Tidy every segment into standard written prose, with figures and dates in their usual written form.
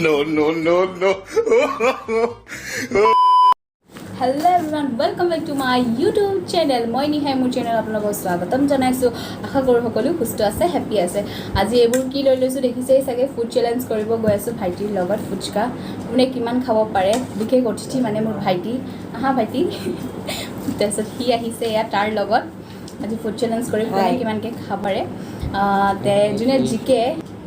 no. Hello everyone, welcome back to my YouTube channel. মই নিহাই মোৰ channel আপোনালোকক স্বাগতম জনাইছো। আশা কৰো সকলো সুস্থ আছে, হ্যাপি আছে। আজি এইবোৰ কি লৈ লৈছো দেখিছেই চাগে, ফুড চ্যালেঞ্জ কৰিব গৈ আছো ভাইটিৰ লগত। ফুচকা কোনে কিমান খাব পাৰে, বিশেষ অতিথি মানে মোৰ ভাইটি। আহা ভাইটি। তাৰপিছত সি আহিছে ইয়াত তাৰ লগত আজি ফুড চ্যালেঞ্জ কৰি কোনে কিমানকে খাব পাৰে। তে যোনে জিকে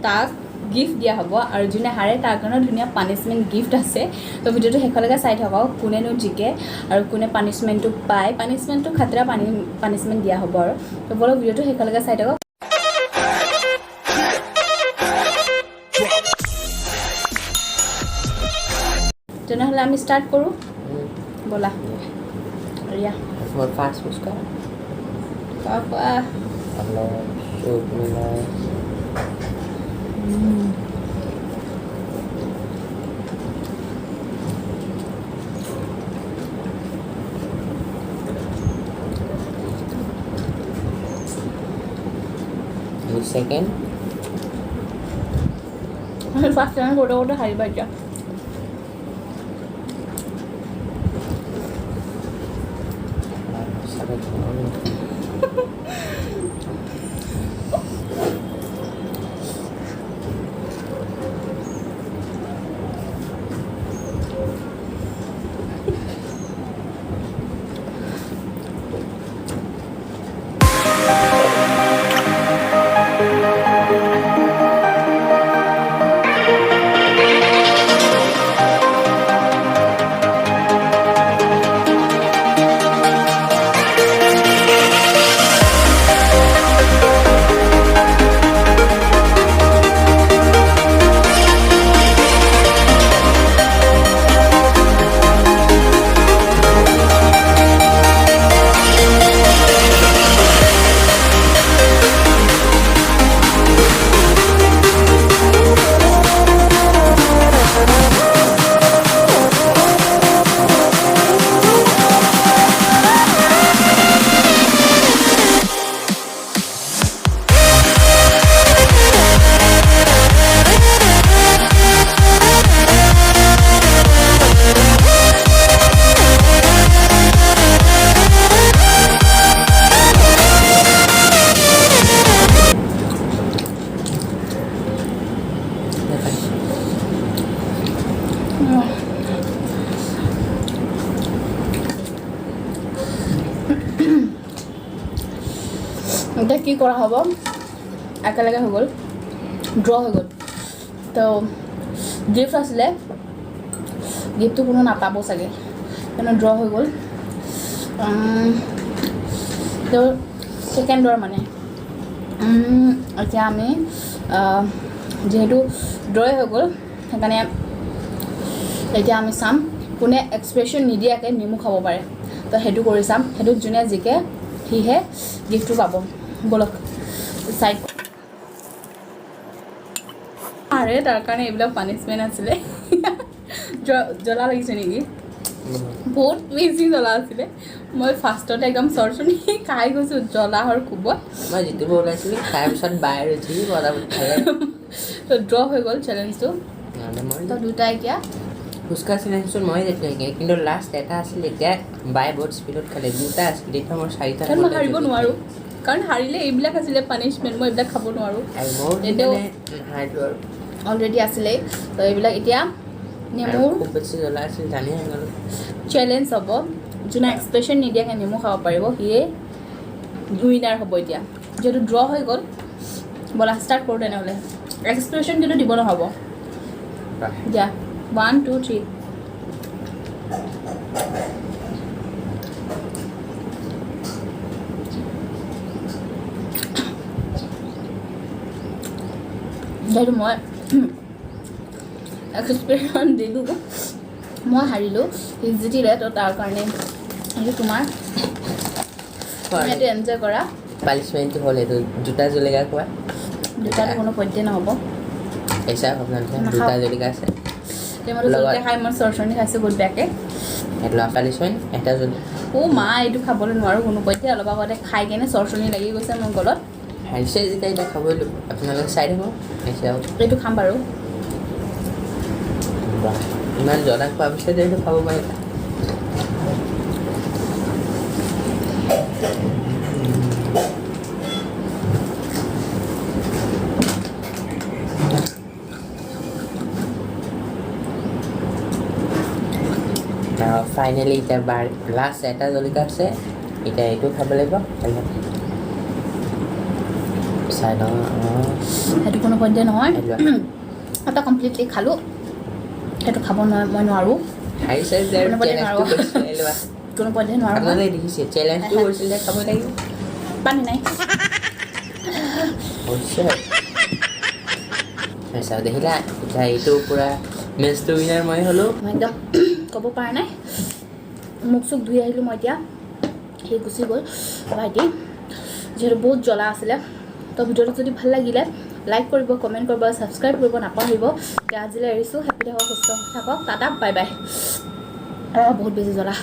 তাক গিফট দিয়া হ'ব আৰু যোনে হাৰে তাৰ কাৰণে ধুনীয়া পানিশমেণ্ট গিফট আছে। তো ভিডিঅ'টো শেষলৈকে চাই থাকক, কোনেনো জিকে আৰু কোনে পানিশমেণ্টটো পায়। পানিশমেণ্টটো খাতৰা পানিশমেণ্ট দিয়া হ'ব আৰু। তো বলক ভিডিঅ'টো শেষলৈকে চাই থাকক। তেনেহ'লে আমি ষ্টাৰ্ট কৰোঁ ব'লা। ৰিয়া More fast puchka. কোৱা Hello, soup milai. Second. আমি ফাৰ্ষ্ট টাইম কৰোঁতে হাৰিবা এতিয়া। এতিয়া কি কৰা হ'ব, একেলগে হৈ গ'ল, ড্ৰ হৈ গ'ল। তো গিফ্ট আছিলে, গিফ্টটো কোনো নাপাব চাগে, কিন্তু ড্ৰ হৈ গ'ল। তো ছেকেণ্ডৰ মানে এতিয়া আমি যিহেতু ড্ৰই হৈ গ'ল, সেইকাৰণে এতিয়া আমি চাম কোনে এক্সপ্ৰেশ্যন নিদিয়াকৈ নেমু খাব পাৰে। তো সেইটো কৰি চাম, সেইটোত যোনে জিকে সিহে গিফ্টটো পাব। বলক চাই আৰে তাৰ কাৰণে এইবিলাক পানিছমেণ্ট আছিলে। জ্বলা লাগিছে নেকি? বহুত বেছি জ্বলা আছিলে। মই ফাৰ্ষ্টতে একদম চৰচনি খাই গৈছোঁ জ্বলাৰ কোবত। মই যিটো ওলাইছিলোঁ তাৰপিছত বাই ৰৈছি তো ড্ৰ হৈ গ'ল চেলেঞ্জটো। তো দুটা এতিয়া ফুচকা চেলেঞ্জটো মই যেতিয়া কিন্তু লাষ্ট এটা আছিল, এতিয়া বাই বহুত স্পীডত খালে, দুটা আছিল, এতিয়া মোৰ চাৰিটা। মই হাৰিব নোৱাৰোঁ, কাৰণ হাৰিলে এইবিলাক আছিলে পানিছমেণ্ট, মই এইবিলাক খাব নোৱাৰোঁ। এনেও অলৰেডি আছিলেই। তো এইবিলাক এতিয়া নেমুৰ খুব বেছি জ্বলা আছিল, জানি হৈ গ'ল। চেলেঞ্জ হ'ব, যোনে এক্সপ্ৰেশ্যন নিদিয়াকৈ নেমু খাব পাৰিব সিয়ে উইনাৰ হ'ব। এতিয়া যিহেতু ড্ৰ হৈ গ'ল, ব'লা ষ্টাৰ্ট কৰোঁ তেনেহ'লে। এক্সপ্ৰেশ্যন কিন্তু দিব নহ'ব। দিয়া 1 2 3। যিহেতু মই এক্সপ্ৰেশ্যন দিলোঁ, মই হাৰিলোঁ, সি জিতিলে। তো তাৰ কাৰণে এইটো তোমাৰ, এইটো এনজয় কৰা। পানিছমেণ্টটো হ'ল এইটো, দুটা জলকীয়া খোৱা। দুটাটো কোনো পধ্যে নহ'ব। পইচা দুটা জলকীয়া আছে। মই জলকীয়া খাই মই চৰচৰণি খাইছোঁ বহুত বেয়াকৈ। এটা পানিছমেণ্ট, এটা মা এইটো খাবলৈ নোৱাৰোঁ কোনো পধ্যে। অলপ আগতে খাই কেনে চৰচৰণি লাগি গৈছে মোৰ গলত। হাৰিছে যেতিয়া এতিয়া খাবই আপোনালোকে চাই থাকক। এইটো খাম বাৰু। ইমান জ্বলা খোৱাৰ পিছতে এইটো খাব পাৰিবা ফাইনেলি এতিয়া লাষ্ট এটা জলকীয়া আছে এতিয়া এইটো খাব লাগিব চাই লওঁ সেইটো কোনো পইণ্টে নহয় এটা কমপ্লিটলি খালোঁ সেইটো খাব মই নোৱাৰোঁ কোনো পইণ্টে নোৱাৰোঁ দেখিছে চেলেঞ্জটো কৰিছিলে খাব লাগিব পানী নাই চাওঁ দেখিলা এতিয়া এইটো পূৰা মেচটো উইনাৰ মই হ'লোঁ মই একদম ক'ব পৰা নাই মুখ চুখ ধুই আহিলোঁ মই এতিয়া সেই গুচি গ'ল ভাইটি যিহেতু বহুত জ্বলা আছিলে তো ভিডিঅ'টো যদি ভাল লাগিলে লাইক কৰিব কমেণ্ট কৰিব ছাবস্ক্ৰাইব কৰিব নাপাহৰিব এতিয়া আজিলৈ এৰিছোঁ হেপী থাকক সুস্থ থাকক টাটা বাই বাই বহুত বেছি জ্বলা